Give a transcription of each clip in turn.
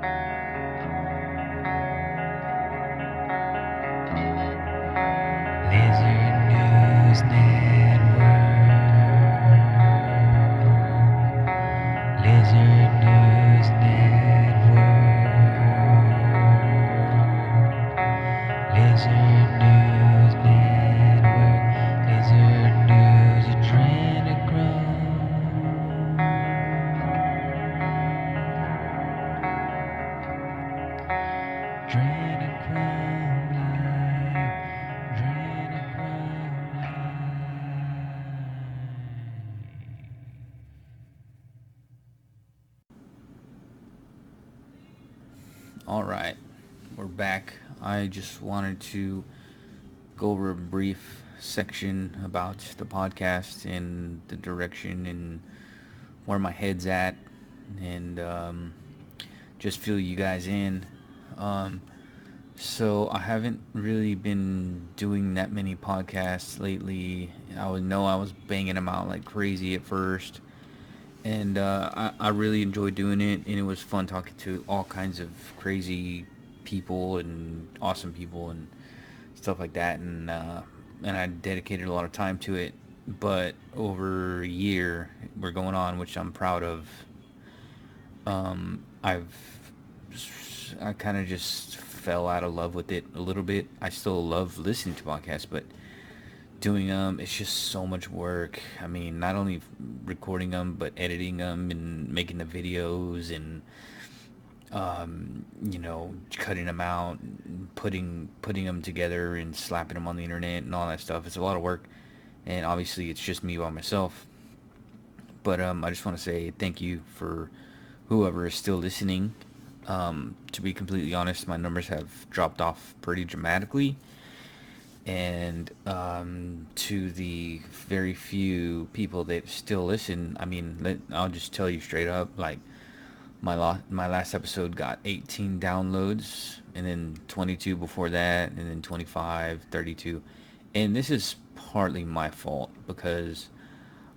Lizard News Network. Lizard News Network. Lizard News Network. Lizard News Adrenochrome. Adrenochrome Live. Adrenochrome Live. All right, we're back. I just wanted to go over a brief section about the podcast and the direction and where my head's at, and just fill you guys in. Um, so I haven't really been doing that many podcasts lately. I was banging them out like crazy at first, and I really enjoyed doing it, and it was fun talking to all kinds of crazy people and awesome people and stuff like that, and I dedicated a lot of time to it. But over a year we're going on, which I'm proud of. I've I kind of just fell out of love with it a little bit. I still love listening to podcasts, but doing them, it's just so much work. I mean, not only recording them, but editing them and making the videos and cutting them out, putting them together and slapping them on the internet and all that stuff. It's a lot of work, and obviously it's just me by myself. But I just want to say thank you for whoever is still listening. To be completely honest, my numbers have dropped off pretty dramatically, and to the very few people that still listen, I mean, I'll just tell you straight up, like my last episode got 18 downloads, and then 22 before that, and then 25, 32, and this is partly my fault because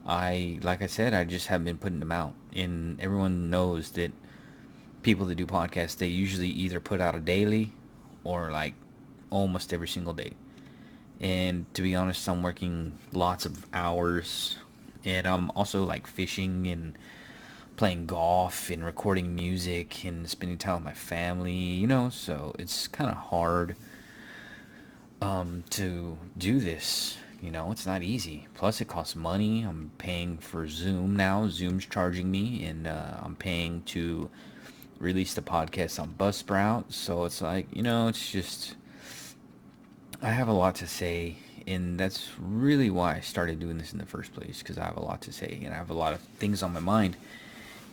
like I said, I just haven't been putting them out, and everyone knows that people that do podcasts, they usually either put out a daily or like almost every single day. And to be honest, I'm working lots of hours, and I'm also like fishing and playing golf and recording music and spending time with my family, so it's kind of hard to do this. It's not easy. Plus, it costs money. I'm paying for Zoom now. Zoom's charging me, and I'm paying to release the podcast on Buzzsprout. So it's like, it's just, I have a lot to say, and that's really why I started doing this in the first place, because I have a lot to say, and I have a lot of things on my mind,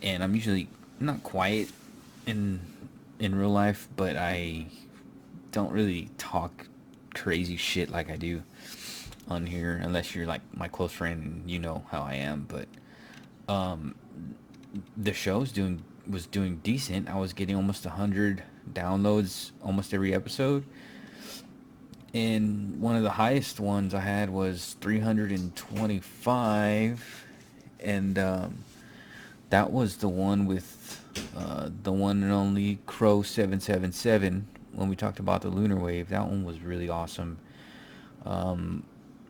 and I'm usually not quiet in real life, but I don't really talk crazy shit like I do on here, unless you're like my close friend and you know how I am. But the was doing decent. I was getting almost 100 downloads almost every episode, and one of the highest ones I had was 325, and that was the one with the one and only Crow 777 when we talked about the lunar wave. That one was really awesome.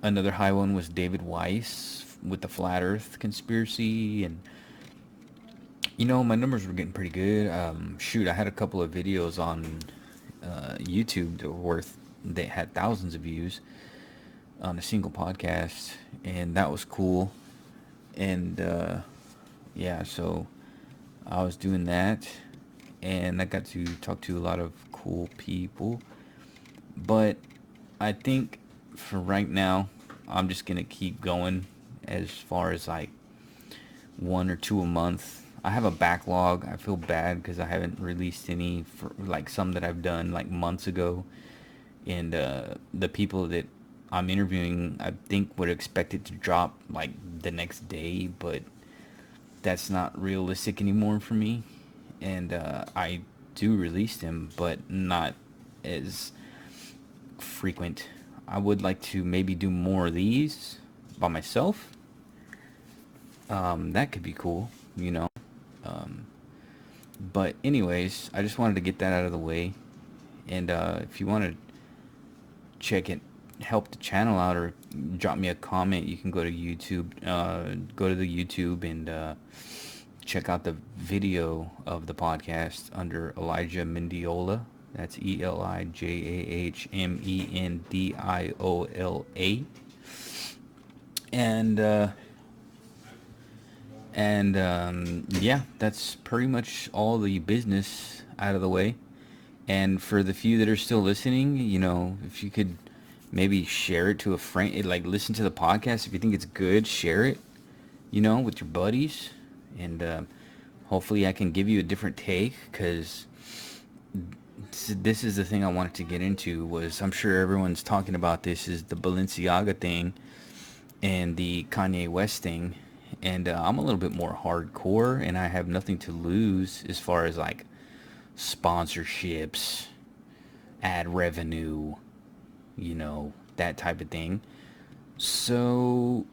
Another high one was David Weiss with the flat earth conspiracy, and my numbers were getting pretty good. Shoot, I had a couple of videos on YouTube that were they had thousands of views on a single podcast, and that was cool. And yeah, so I was doing that, and I got to talk to a lot of cool people. But I think for right now, I'm just gonna keep going as far as like one or two a month. I have a backlog. I feel bad because I haven't released any for like some that I've done like months ago, and the people that I'm interviewing, I think would expect it to drop like the next day, but that's not realistic anymore for me. And I do release them, but not as frequent. I would like to maybe do more of these by myself. That could be cool, you know. But anyways, I just wanted to get that out of the way. And if you want to check it, help the channel out, or drop me a comment, you can go to YouTube. Go to the YouTube and check out the video of the podcast under Elijah Mendiola. That's ElijahMendiola. And yeah, that's pretty much all the business out of the way. And for the few that are still listening, if you could maybe share it to a friend, like listen to the podcast. If you think it's good, share it, with your buddies. And hopefully I can give you a different take, because this is the thing I wanted to get into. Was I'm sure everyone's talking about this, is the Balenciaga thing and the Kanye West thing. And I'm a little bit more hardcore, and I have nothing to lose as far as like sponsorships, ad revenue, that type of thing. So,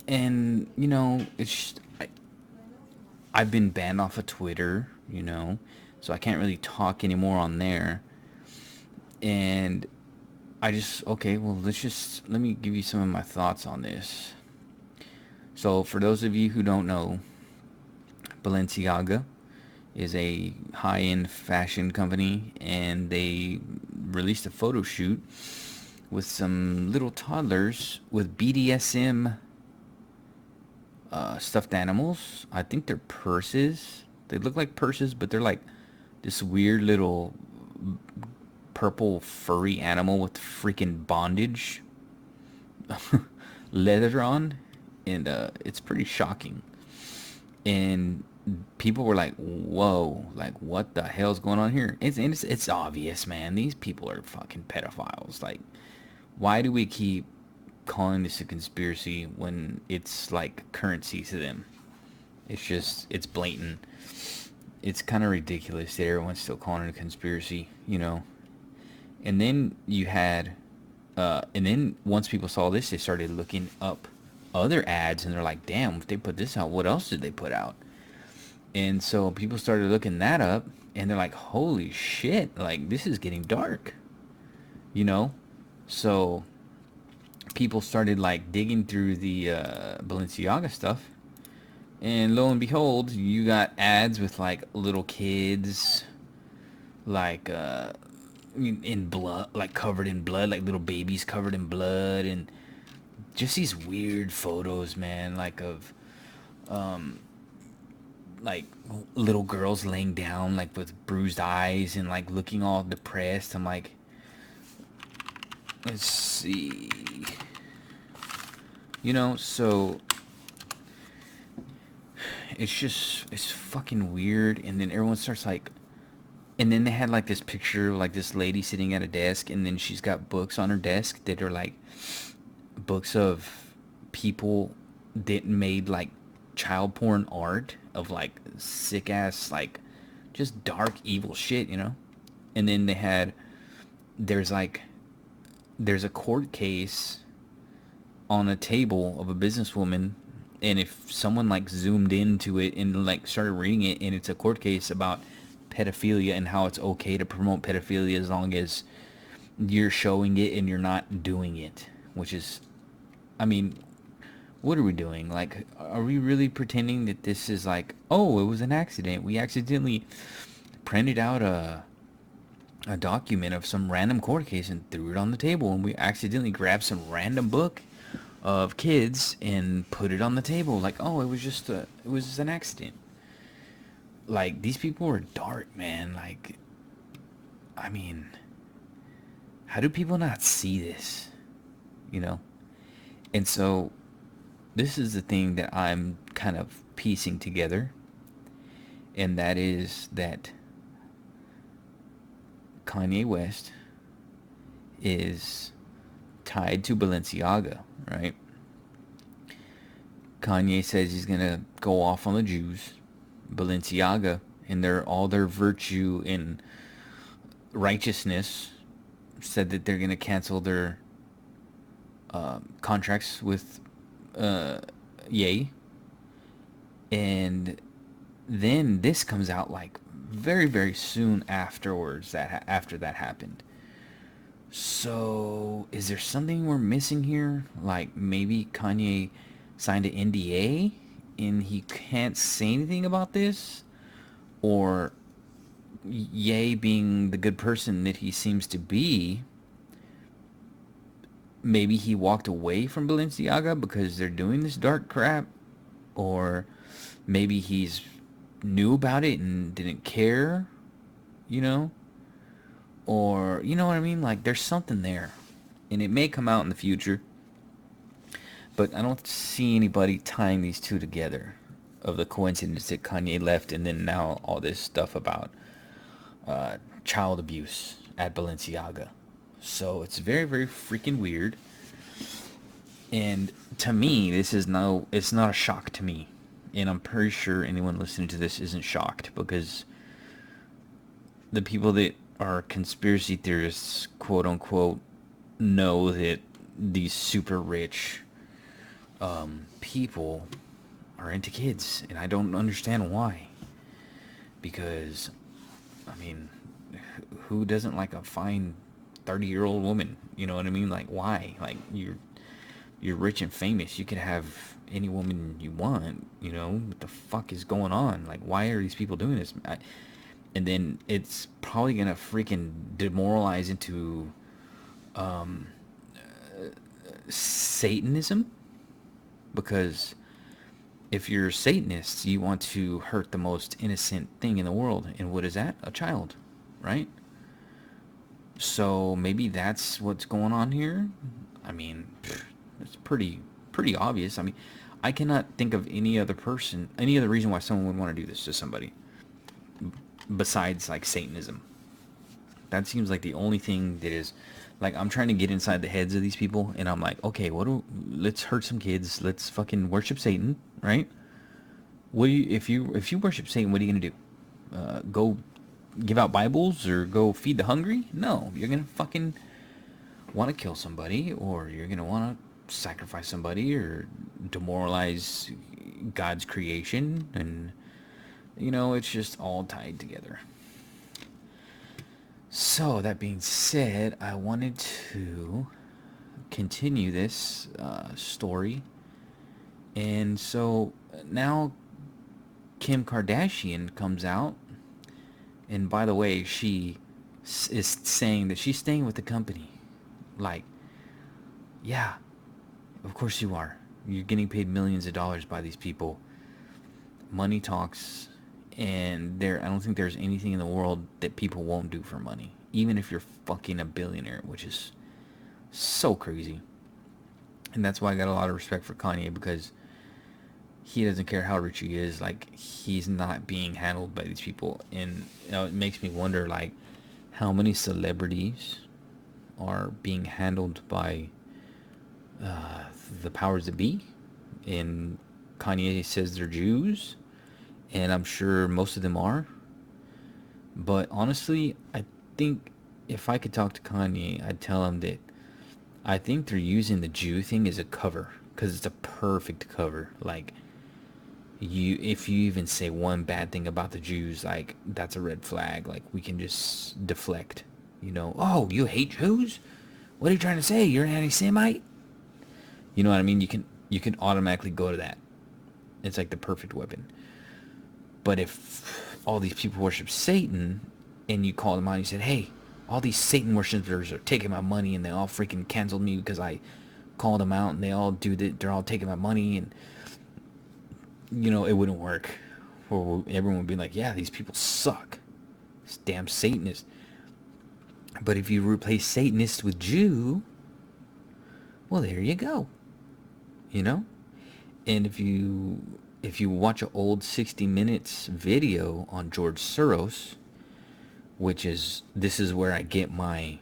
and it's I've been banned off of Twitter, so I can't really talk anymore on there. And I just, okay, well, let me give you some of my thoughts on this. So for those of you who don't know, Balenciaga is a high-end fashion company, and they released a photo shoot with some little toddlers with BDSM stuffed animals. I think they're purses. They look like purses, but they're like this weird little purple furry animal with freaking bondage leather on, and it's pretty shocking. And people were like, "Whoa! Like, what the hell's going on here?" It's obvious, man. These people are fucking pedophiles. Like, why do we keep calling this a conspiracy when it's like currency to them? It's blatant. It's kind of ridiculous that everyone's still calling it a conspiracy, And then and then once people saw this, they started looking up other ads, and they're like, damn, if they put this out, what else did they put out? And so people started looking that up, and they're like, holy shit, like, this is getting dark, So people started like digging through the Balenciaga stuff, and lo and behold, you got ads with like little kids, like in blood, like covered in blood, like little babies covered in blood, and just these weird photos, man, like of like little girls laying down like with bruised eyes and like looking all depressed. I'm like, let's see, so it's fucking weird. And then everyone starts like, and then they had like this picture of like this lady sitting at a desk, and then she's got books on her desk that are like books of people that made like child porn art of like sick ass, like just dark evil shit. And then there's a court case on a table of a businesswoman, and if someone like zoomed into it and like started reading it, and it's a court case about pedophilia and how it's okay to promote pedophilia as long as you're showing it and you're not doing it, which is, I mean, what are we doing? Like, are we really pretending that this is like, oh, it was an accident? We accidentally printed out a document of some random court case and threw it on the table, and we accidentally grabbed some random book of kids and put it on the table. Like, oh, it was just an accident. Like, these people are dark, man. Like, I mean, how do people not see this? And so this is the thing that I'm kind of piecing together, and that is that Kanye West is tied to Balenciaga, right? Kanye says he's gonna go off on the Jews. Balenciaga, and all their virtue and righteousness, said that they're gonna cancel their contracts with Ye, and then this comes out like very very soon afterwards, after that happened. So is there something we're missing here? Like maybe Kanye signed an NDA and he can't say anything about this, or Ye, being the good person that he seems to be, maybe he walked away from Balenciaga because they're doing this dark crap, or maybe he's knew about it and didn't care, you know? Or, you know what I mean? Like, there's something there. And it may come out in the future, but I don't see anybody tying these two together of the coincidence that Kanye left and then now all this stuff about child abuse at Balenciaga. So it's very, very freaking weird. And to me, it's not a shock to me. And I'm pretty sure anyone listening to this isn't shocked, because the people that are conspiracy theorists, quote unquote, know that these super rich people are into kids. And I don't understand why. Because, I mean, who doesn't like a fine 30-year-old woman? You know what I mean? Like, why? Like, you're rich and famous. You can have any woman you want. You know what the fuck is going on? Like, why are these people doing this? And then it's probably gonna freaking demoralize into Satanism, because if you're Satanists, you want to hurt the most innocent thing in the world, and what is that? A child, right? So maybe that's what's going on here. I mean, it's pretty obvious. I mean, I cannot think of any other reason why someone would want to do this to somebody besides like Satanism. That seems like the only thing that is, like, I'm trying to get inside the heads of these people, and I'm like, okay, let's hurt some kids. Let's fucking worship Satan, right? What do you if you worship Satan, what are you gonna do? Go give out Bibles or go feed the hungry? No, you're gonna fucking want to kill somebody, or you're gonna want to sacrifice somebody, or demoralize God's creation, and it's just all tied together. So that being said, I wanted to continue this story, and so now Kim Kardashian comes out, and by the way, she is saying that she's staying with the company. Like, yeah, of course you are. You're getting paid millions of dollars by these people. Money talks, and I don't think there's anything in the world that people won't do for money, even if you're fucking a billionaire, which is so crazy. And that's why I got a lot of respect for Kanye, because he doesn't care how rich he is. Like, he's not being handled by these people. And it makes me wonder, like, how many celebrities are being handled by the powers that be. And Kanye says they're Jews, and I'm sure most of them are. But honestly, I think if I could talk to Kanye, I'd tell him that I think they're using the Jew thing as a cover, because it's a perfect cover. Like, if you even say one bad thing about the Jews, like, that's a red flag. Like, we can just deflect. Oh, you hate Jews? What are you trying to say? You're an anti-Semite? You know what I mean? You can automatically go to that. It's like the perfect weapon. But if all these people worship Satan, and you call them out and you said, hey, all these Satan worshippers are taking my money, and they all freaking canceled me because I called them out, and they all do that, they're all taking my money, and it wouldn't work. Or everyone would be like, yeah, these people suck. This damn Satanist. But if you replace Satanist with Jew, well, there you go. And if you watch an old 60 Minutes video on George Soros, this is where I get my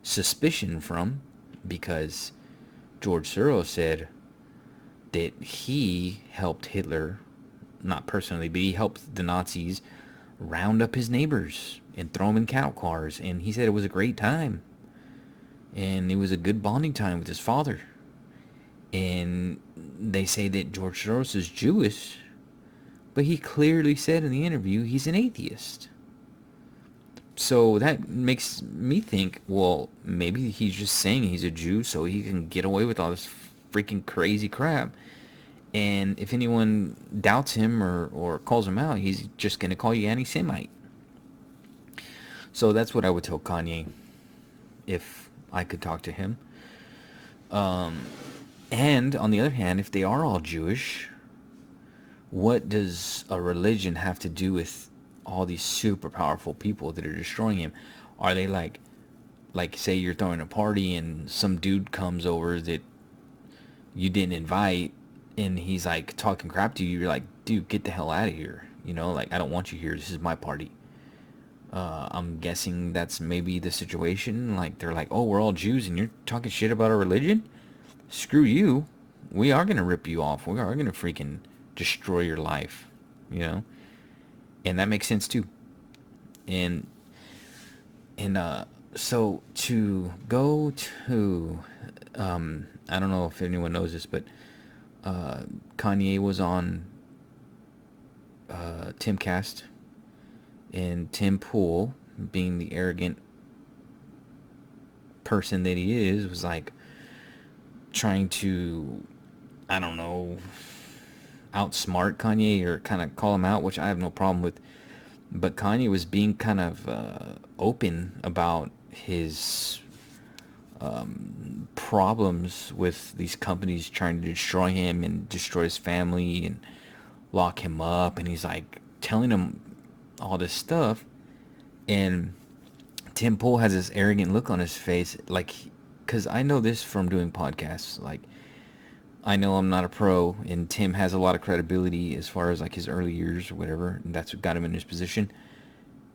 suspicion from, because George Soros said that he helped Hitler, not personally, but he helped the Nazis round up his neighbors and throw them in cattle cars, and he said it was a great time, and it was a good bonding time with his father. And they say that George Soros is Jewish, But he clearly said in the interview he's an atheist. So that makes me think, well, maybe he's just saying he's a Jew so he can get away with all this freaking crazy crap. And if anyone doubts him or calls him out, he's just going to call you anti-Semite. So that's what I would tell Kanye if I could talk to him. And on the other hand, if they are all Jewish, what does a religion have to do with all these super powerful people that are destroying him? Are they like say you're throwing a party and some dude comes over that you didn't invite and he's like talking crap to you, you're like, dude, get the hell out of here. You know, like, I don't want you here. This is my party. I'm guessing that's maybe the situation. Like, they're like, oh, we're all Jews and you're talking shit about our religion? Screw you. We are going to rip you off. We are going to freaking destroy your life, you know? And that makes sense too. And so to go to I don't know if anyone knows this, but Kanye was on Timcast, and Tim Pool, being the arrogant person that he is, was like trying to, I don't know, outsmart Kanye or kind of call him out, which I have no problem with. But Kanye was being kind of open about his problems with these companies trying to destroy him and destroy his family and lock him up. And he's like telling him all this stuff. And Tim Pool has this arrogant look on his face, like, because I know this from doing podcasts. Like, I know I'm not a pro, and Tim has a lot of credibility as far as like his early years or whatever, and that's what got him in his position.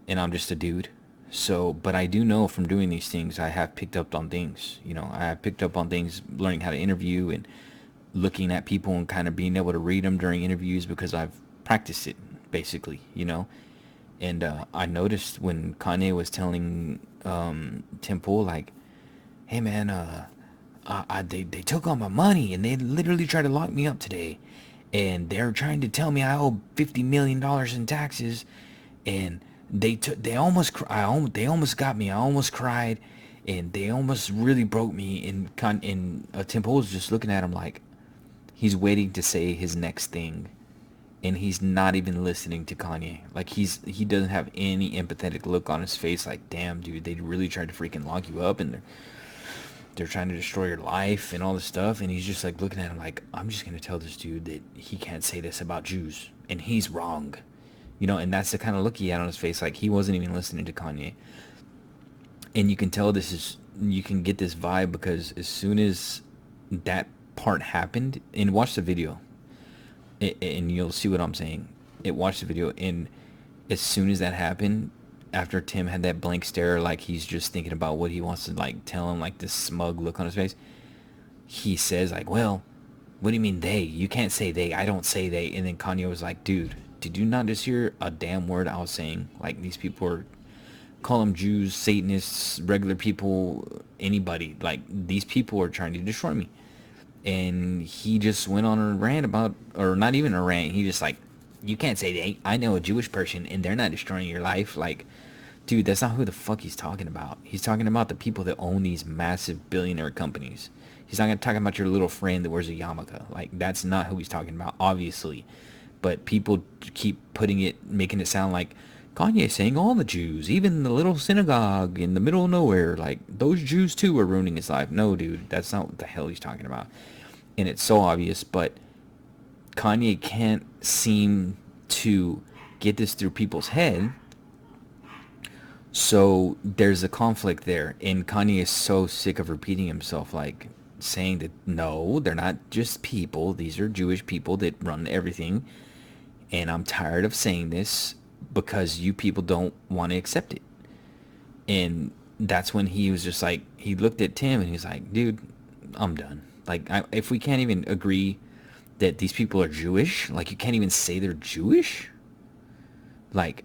And I'm just a dude. So, but I do know from doing these things, I have picked up on things. You know, I have picked up on things, learning how to interview and looking at people and kind of being able to read them during interviews because I've practiced it, basically, you know. And I noticed when Kanye was telling Tim Pool, like, hey man, they took all my money and they literally tried to lock me up today. And they're trying to tell me I owe $50 million in taxes. And they almost they almost got me. I almost cried, and they almost really broke me. And Tim Pool was just looking at him like he's waiting to say his next thing, and he's not even listening to Kanye. Like he doesn't have any empathetic look on his face. Like, damn, dude, they really tried to freaking lock you up, and they're trying to destroy your life and all this stuff. And he's just like looking at him like, I'm just gonna tell this dude that he can't say this about Jews, and he's wrong. You know, and that's the kind of look he had on his face. Like, he wasn't even listening to Kanye. And you can tell you can get this vibe because as soon as that part happened, and watch the video, and you'll see what I'm saying. Watch the video, and as soon as that happened, after Tim had that blank stare, like he's just thinking about what he wants to, like, tell him, like this smug look on his face, he says, like, well, what do you mean they? You can't say they. I don't say they. And then Kanye was like, dude, did you not just hear a damn word I was saying? Like, these people are, call them Jews, Satanists, regular people, anybody. Like, these people are trying to destroy me. And he just went on a rant about, or not even a rant, he just like, you can't say they. I know a Jewish person and they're not destroying your life. Like, dude, that's not who the fuck he's talking about. He's talking about the people that own these massive billionaire companies. He's not gonna talk about your little friend that wears a yarmulke. Like, that's not who he's talking about, obviously. But people keep making it sound like Kanye saying all the Jews, even the little synagogue in the middle of nowhere, like those Jews too are ruining his life. No, dude, that's not what the hell he's talking about. And it's so obvious, but Kanye can't seem to get this through people's head. So there's a conflict there. And Kanye is so sick of repeating himself, like saying that, no, they're not just people. These are Jewish people that run everything. And I'm tired of saying this because you people don't want to accept it. And that's when he was just like, he looked at Tim and he's like, dude, I'm done. Like, if we can't even agree that these people are Jewish, like, you can't even say they're Jewish. Like,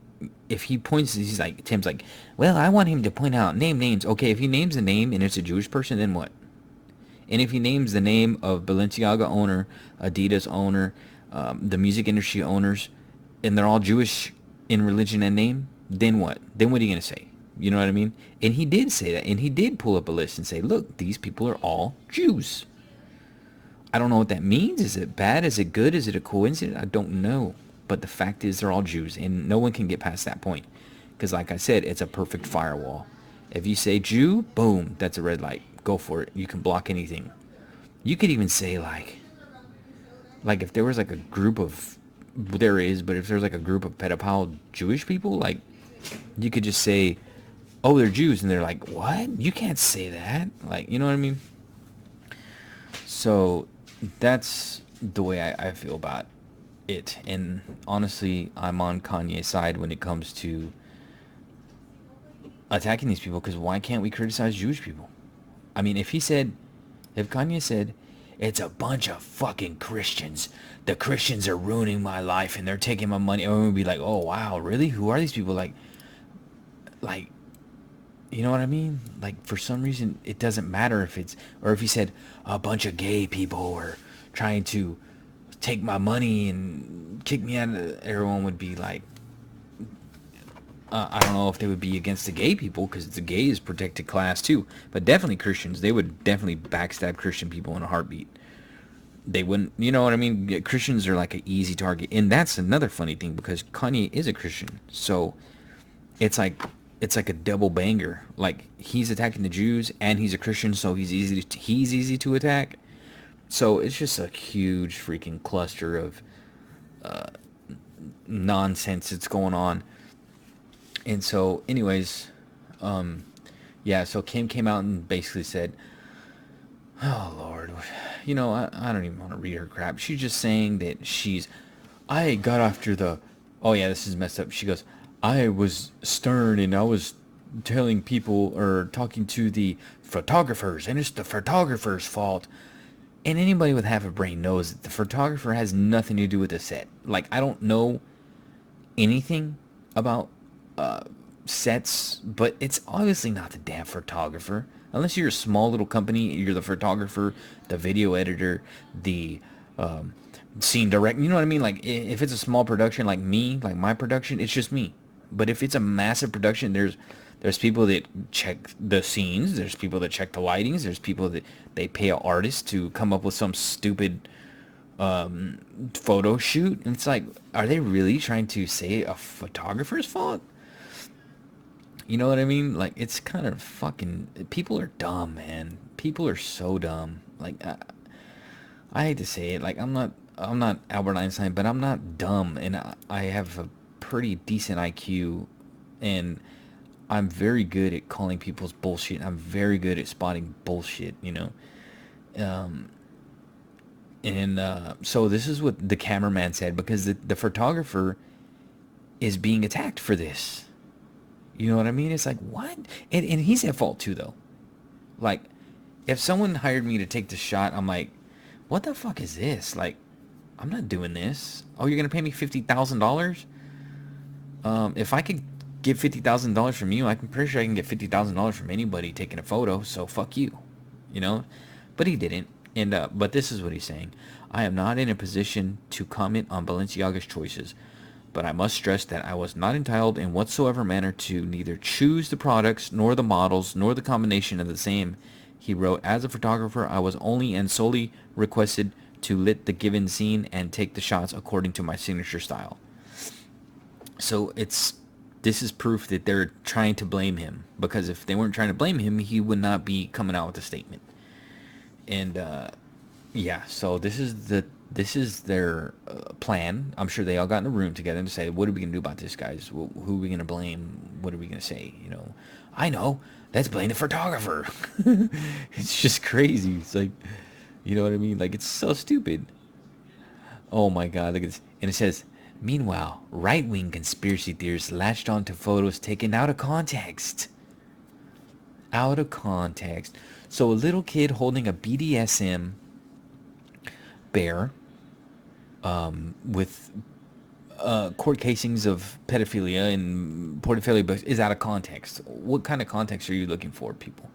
if he points, he's like, Tim's like, well, I want him to point out, name names. Okay, if he names a name and it's a Jewish person, then what? And if he names the name of Balenciaga owner, Adidas owner, the music industry owners, and they're all Jewish in religion and name, then what? Then what are you going to say? You know what I mean? And he did say that. And he did pull up a list and say, look, these people are all Jews. I don't know what that means. Is it bad? Is it good? Is it a coincidence? I don't know. But the fact is they're all Jews. And no one can get past that point. Because like I said, it's a perfect firewall. If you say Jew, boom, that's a red light. Go for it. You can block anything. You could even say like if there was like a group of, there is, but if there's like a group of pedophile Jewish people, like you could just say, oh, they're Jews, and they're like, what? You can't say that. Like, you know what I mean? So that's the way I feel about it. And honestly, I'm on Kanye's side when it comes to attacking these people, because why can't we criticize Jewish people? I mean, if Kanye said, it's a bunch of fucking Christians. The Christians are ruining my life and they're taking my money. Everyone would be like, oh, wow, really? Who are these people? Like, you know what I mean? Like, for some reason, it doesn't matter if it's, or if he said a bunch of gay people are trying to take my money and kick me out of, everyone would be like, I don't know if they would be against the gay people, because the gay is protected class too, but definitely Christians. They would definitely backstab Christian people in a heartbeat. They wouldn't, you know what I mean? Christians are like an easy target, and that's another funny thing, because Kanye is a Christian, so it's like a double banger. Like, he's attacking the Jews, and he's a Christian, so he's easy to attack. So it's just a huge freaking cluster of nonsense that's going on. And so, anyways, yeah, so Kim came out and basically said, oh, Lord, you know, I don't even want to read her crap. She's just saying that I got after the, oh, yeah, this is messed up. She goes, I was stern and I was telling people, or talking to the photographers, and it's the photographer's fault. And anybody with half a brain knows that the photographer has nothing to do with the set. Like, I don't know anything about sets, but it's obviously not the damn photographer. Unless you're a small little company, you're the photographer, the video editor, the scene director. You know what I mean? Like, if it's a small production like me, like my production, it's just me. But if it's a massive production, there's people that check the scenes, there's people that check the lightings, there's people that they pay an artist to come up with some stupid photo shoot. And it's like, are they really trying to say a photographer's fault? You know what I mean? Like, it's kind of fucking, people are dumb, man. People are so dumb. Like, I hate to say it. Like, I'm not Albert Einstein, but I'm not dumb, and I have a pretty decent IQ, and I'm very good at calling people's bullshit. I'm very good at spotting bullshit, you know? So this is what the cameraman said, because the photographer is being attacked for this. You know what I mean? It's like, what? And he's at fault too, though. Like, if someone hired me to take the shot, I'm like, what the fuck is this? Like, I'm not doing this. Oh, you're going to pay me $50,000? If I could get $50,000 from you, I'm pretty sure I can get $50,000 from anybody taking a photo, so fuck you. You know? But he didn't. And but this is what he's saying. I am not in a position to comment on Balenciaga's choices, but I must stress that I was not entitled in whatsoever manner to neither choose the products, nor the models, nor the combination of the same. He wrote, as a photographer, I was only and solely requested to lit the given scene and take the shots according to my signature style. So this is proof that they're trying to blame him, because if they weren't trying to blame him, he would not be coming out with a statement. And yeah, so this is their plan. I'm sure they all got in a room together and say, what are we going to do about this, guys? Who are we going to blame? What are we going to say? You know, I know. Let's blame the photographer. It's just crazy. It's like, you know what I mean? Like, it's so stupid. Oh my God, look at this. And it says, meanwhile, right-wing conspiracy theorists latched onto photos taken out of context. Out of context. So a little kid holding a BDSM bear with court casings of pedophilia and pornophilia books is out of context. What kind of context are you looking for, people?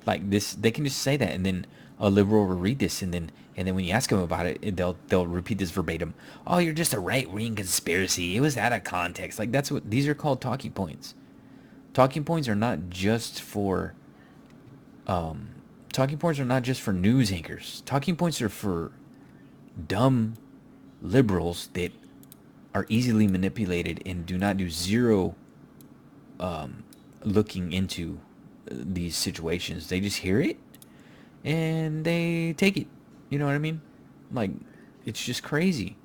Like this, they can just say that, and then a liberal will read this, and then when you ask them about it, they'll repeat this verbatim. Oh, you're just a right wing conspiracy. It was out of context. Like, that's what these are called, talking points. Talking points are not just for talking points are not just for news anchors. Talking points are for dumb liberals that are easily manipulated and do not do zero looking into these situations. They just hear it and they take it. You know what I mean? Like, it's just crazy.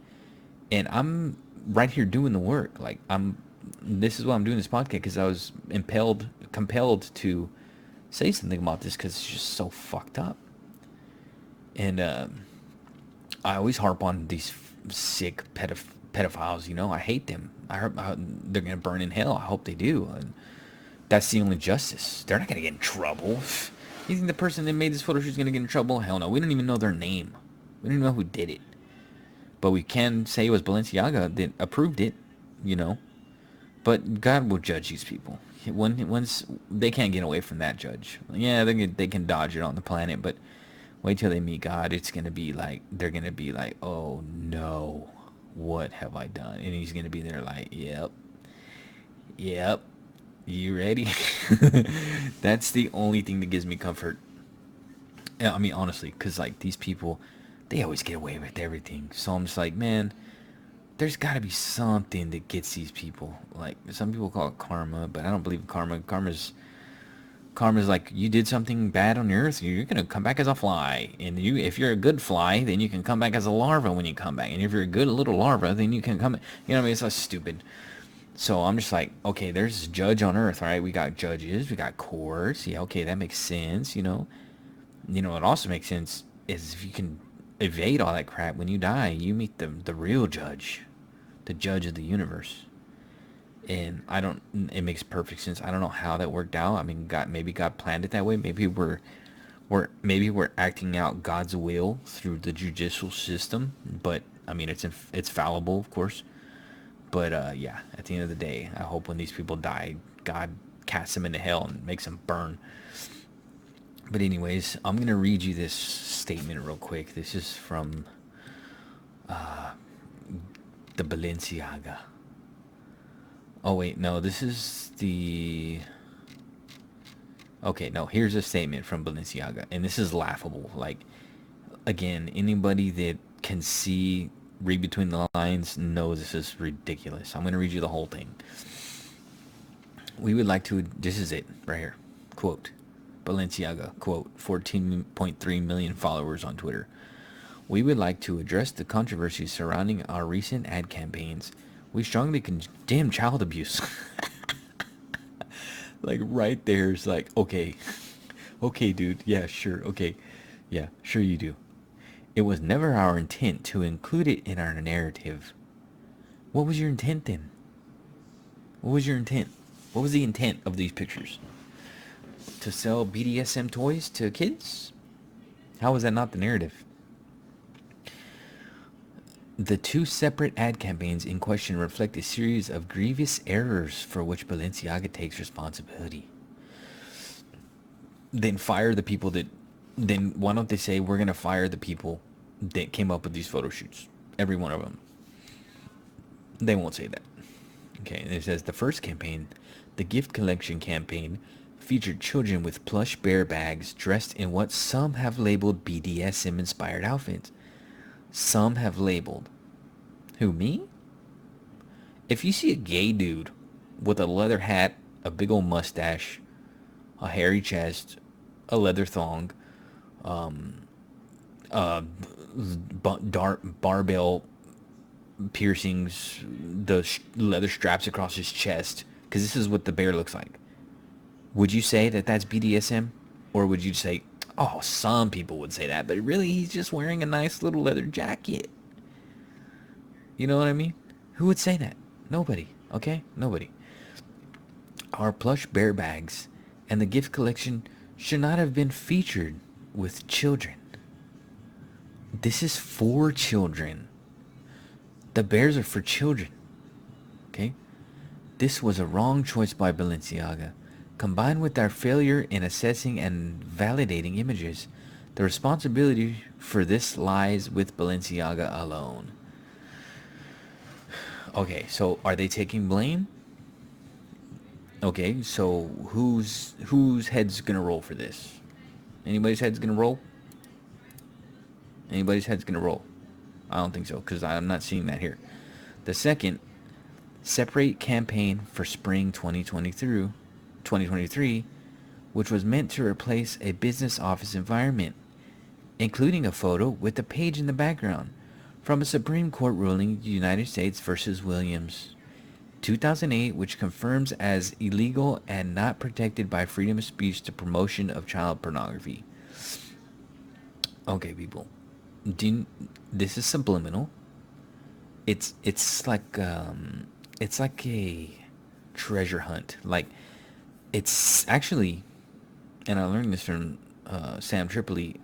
And I'm right here doing the work. Like, this is why I'm doing this podcast, because I was compelled to say something about this, because it's just so fucked up. And I always harp on these sick pedophiles. You know, I hate them. They're gonna burn in hell. I hope they do. And that's the only justice. They're not gonna get in trouble. You think the person that made this photo shoot is gonna get in trouble? Hell no. We don't even know their name. We don't even know who did it. But we can say it was Balenciaga that approved it. You know. But God will judge these people. Once they can't get away from that judge. Yeah, they can dodge it on the planet, but wait till they meet God. It's gonna be like, they're gonna be like, oh no, what have I done? And he's gonna be there like, yep, you ready? That's the only thing that gives me comfort. Yeah, I mean, honestly, because like, these people, they always get away with everything. So I'm just like, man, there's got to be something that gets these people. Like, some people call it karma, but I don't believe in karma. Karma's like, you did something bad on the earth, you're gonna come back as a fly. And if you're a good fly, then you can come back as a larva when you come back. And if you're a good little larva, then you can come. You know what I mean? It's so stupid. So I'm just like, okay, there's a judge on earth, right? We got judges, we got courts. Yeah, okay, that makes sense. It also makes sense is if you can evade all that crap, when you die, you meet the real judge, the judge of the universe. And it makes perfect sense. I don't know how that worked out. I mean, maybe God planned it that way. Maybe we're acting out God's will through the judicial system. But I mean, it's fallible, of course. But yeah, at the end of the day, I hope when these people die, God casts them into hell and makes them burn. But anyways, I'm gonna read you this statement real quick. This is from the Balenciaga. Oh wait, no, this is the... Okay, no, here's a statement from Balenciaga, and this is laughable. Like, again, anybody that can read between the lines knows this is ridiculous. I'm going to read you the whole thing. We would like to... This is it, right here. Quote, Balenciaga, quote, 14.3 million followers on Twitter. We would like to address the controversy surrounding our recent ad campaigns. We strongly condemn child abuse. Like, right there is like, okay, dude, yeah, sure, okay, yeah, sure you do. It was never our intent to include it in our narrative. What was your intent then? What was your intent? What was the intent of these pictures? To sell BDSM toys to kids? How was that not the narrative? The two separate ad campaigns in question reflect a series of grievous errors for which Balenciaga takes responsibility. Then fire the people that... Then why don't they say, we're going to fire the people that came up with these photo shoots? Every one of them. They won't say that. Okay, and it says the first campaign, the gift collection campaign, featured children with plush bear bags dressed in what some have labeled BDSM-inspired outfits. Some have labeled. Who, me? If you see a gay dude with a leather hat, a big old mustache, a hairy chest, a leather thong, barbell piercings, the leather straps across his chest, because this is what the bear looks like. Would you say that that's BDSM? Or would you say, oh, some people would say that, but really he's just wearing a nice little leather jacket? You know what I mean? Who would say that? Nobody, okay? Nobody. Our plush bear bags and the gift collection should not have been featured with children. This is for children. The bears are for children, okay? This was a wrong choice by Balenciaga. Combined with our failure in assessing and validating images, The responsibility for this lies with Balenciaga alone. Okay, so are they taking blame? Okay, so whose head's gonna roll for this? Anybody's head's gonna roll? Anybody's head's gonna roll? I don't think so, because I'm not seeing that here. The second, separate campaign for spring 2023, which was meant to replace a business office environment, including a photo with a page in the background from a Supreme Court ruling, United States versus Williams, 2008, which confirms as illegal and not protected by freedom of speech the promotion of child pornography. Okay, people, this is subliminal. It's like a treasure hunt. Like, it's actually, and I learned this from Sam Tripoli.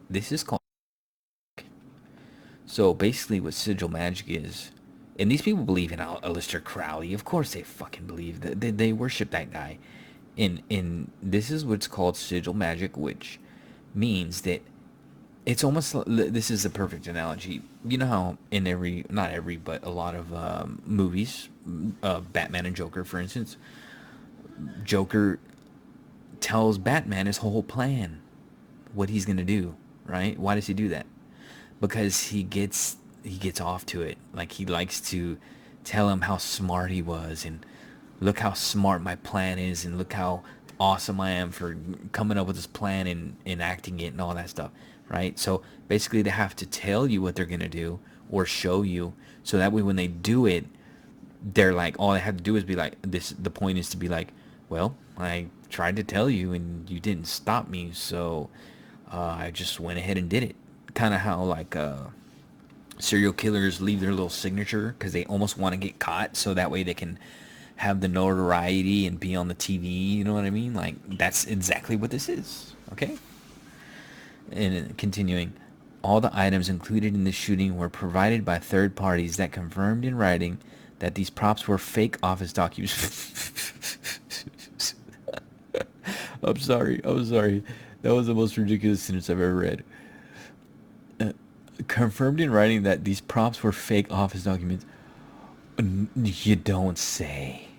This is called. So basically, what sigil magic is, and these people believe in Aleister Crowley. Of course, they fucking believe that they worship that guy. In this is what's called sigil magic, which means that it's almost this is a perfect analogy. You know how in every, not every, but a lot of movies, Batman and Joker, for instance, Joker tells Batman his whole plan, what he's gonna do, right? Why does he do that? Because he gets off to it. Like, he likes to tell him how smart he was, and look how smart my plan is, and look how awesome I am for coming up with this plan and enacting it and all that stuff, right? So basically, they have to tell you what they're gonna do or show you, so that way when they do it, they're like, all they have to do is be like, this. The point is to be like, well, I tried to tell you and you didn't stop me, so I just went ahead and did it. Kind of how like serial killers leave their little signature because they almost want to get caught, so that way they can have the notoriety and be on the TV. You know what I mean? Like, that's exactly what this is. Okay. And continuing, all the items included in the shooting were provided by third parties that confirmed in writing that these props were fake office documents. I'm sorry. I'm sorry. That was the most ridiculous sentence I've ever read. Confirmed in writing that these props were fake office documents. You don't say.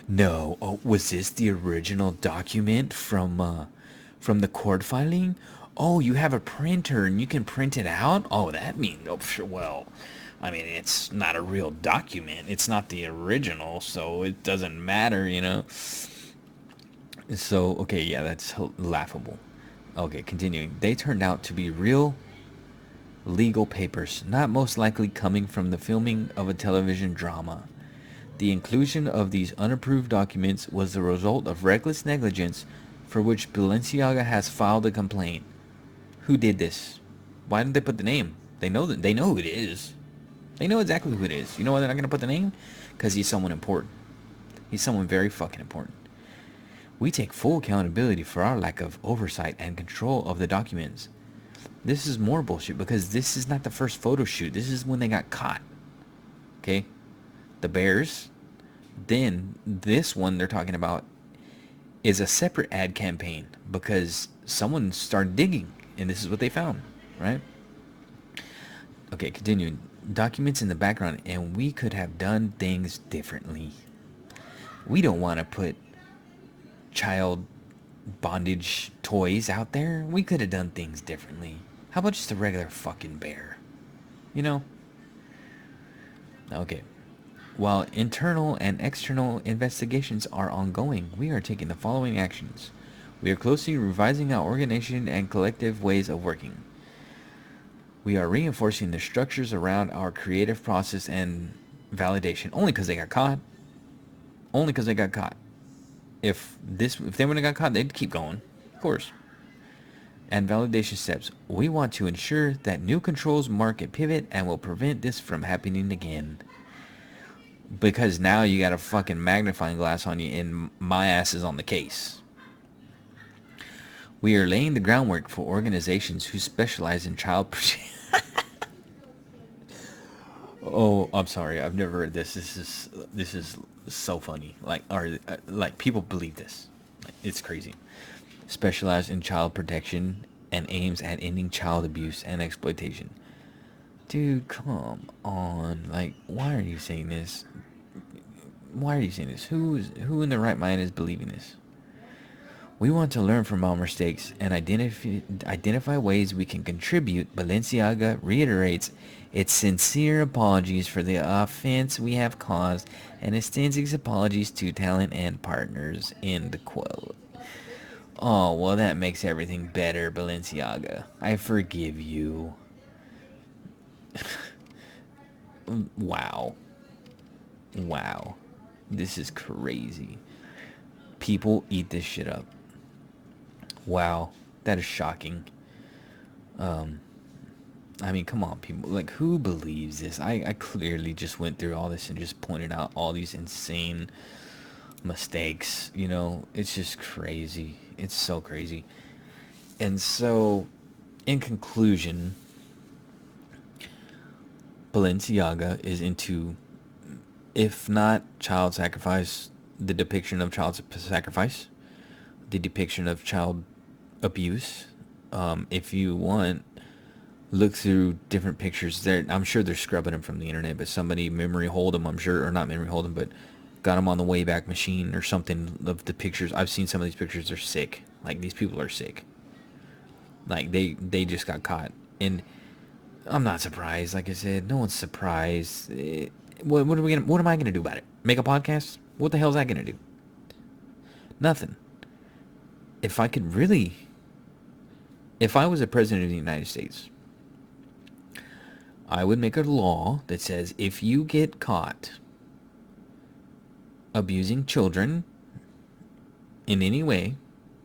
No. Oh, was this the original document from the court filing? Oh, you have a printer and you can print it out? Oh, that means, oh, sure, well, I mean, it's not a real document. It's not the original, so it doesn't matter, you know? So, okay, yeah, that's laughable. Okay, continuing. They turned out to be real legal papers, not most likely coming from the filming of a television drama. The inclusion of these unapproved documents was the result of reckless negligence for which Balenciaga has filed a complaint. Who did this? Why didn't they put the name? They know who it is. They know exactly who it is. You know why they're not going to put the name? Because he's someone important. He's someone very fucking important. We take full accountability for our lack of oversight and control of the documents. This is more bullshit because this is not the first photo shoot. This is when they got caught. Okay? The Bears. Then this one they're talking about is a separate ad campaign because someone started digging and this is what they found, right? Okay, continuing. Documents in the background, and we could have done things differently. We don't want to put child bondage toys out there. We could have done things differently. How about just a regular fucking bear? You know? Okay. While internal and external investigations are ongoing, we are taking the following actions. We are closely revising our organization and collective ways of working. We are reinforcing the structures around our creative process and validation. Only because they got caught. Only because they got caught. If they wouldn't have got caught, they'd keep going. Of course. And validation steps. We want to ensure that new controls mark a pivot and will prevent this from happening again. Because now you got a fucking magnifying glass on you and my ass is on the case. We are laying the groundwork for organizations who specialize in child protection. Oh, I'm sorry. I've never heard this. This is so funny. Like people believe this. It's crazy. Specialize in child protection and aims at ending child abuse and exploitation. Dude, come on. Like, why are you saying this? Why are you saying this? Who in their right mind is believing this? We want to learn from our mistakes and identify ways we can contribute. Balenciaga reiterates its sincere apologies for the offense we have caused and extends its apologies to talent and partners. End quote. Oh, well, that makes everything better, Balenciaga. I forgive you. Wow. Wow. This is crazy. People eat this shit up. Wow. That is shocking. I mean, come on, people. Like, who believes this? I clearly just went through all this and just pointed out all these insane mistakes. You know, it's just crazy. It's so crazy. And so, in conclusion, Balenciaga is into, if not child sacrifice, the depiction of child sacrifice, the depiction of child abuse. If you want, look through different pictures. There, I'm sure they're scrubbing them from the internet, but somebody memory hold them. I'm sure, or not memory hold them, but got them on the Wayback Machine or something of the pictures. I've seen some of these pictures. They're sick. Like, these people are sick. Like, they just got caught, and I'm not surprised. Like I said, no one's surprised. What are we gonna? What am I gonna do about it? Make a podcast? What the hell is that gonna do? Nothing. If I could really, if I was a president of the United States, I would make a law that says if you get caught abusing children in any way,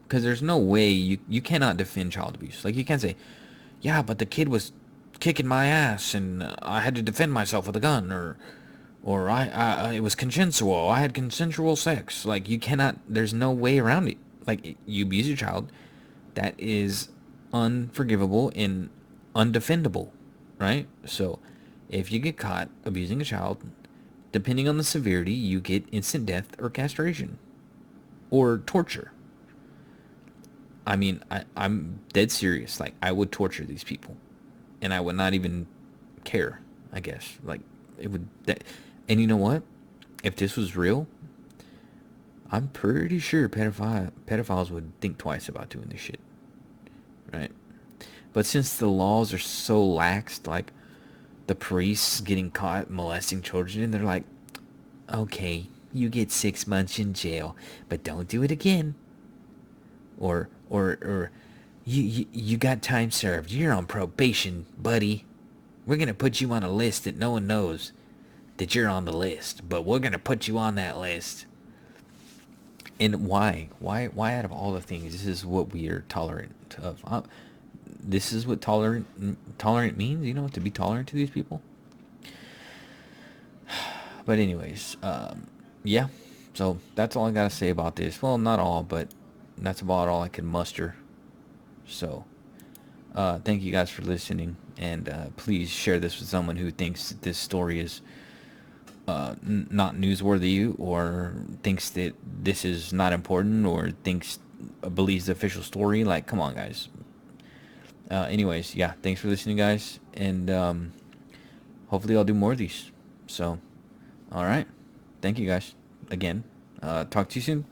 because there's no way you cannot defend child abuse. Like, you can't say, yeah, but the kid was kicking my ass and I had to defend myself with a gun, or I it was consensual. I had consensual sex. Like, you cannot. There's no way around it. Like, you abuse a child, that is unforgivable and undefendable, right? So, if you get caught abusing a child, depending on the severity, you get instant death or castration or torture. I mean, I'm dead serious. Like, I would torture these people, and I would not even care. I guess, like, it would. And you know what? If this was real, I'm pretty sure pedophiles would think twice about doing this shit, right? But since the laws are so lax, like the priests getting caught molesting children, they're like, okay, you get 6 months in jail, but don't do it again. Or you got time served. You're on probation, buddy. We're gonna put you on a list that no one knows that you're on the list, but we're gonna put you on that list. And why? Why out of all the things, this is what we are tolerant of? This is what tolerant means, you know, to be tolerant to these people. But anyways, yeah. So that's all I gotta say about this. Well, not all, but that's about all I can muster. So, thank you guys for listening, and please share this with someone who thinks that this story is not newsworthy, or thinks that this is not important, or believes the official story. Like, come on, guys. Anyways, yeah, thanks for listening, guys, and hopefully I'll do more of these. So, all right, thank you guys again. Talk to you soon.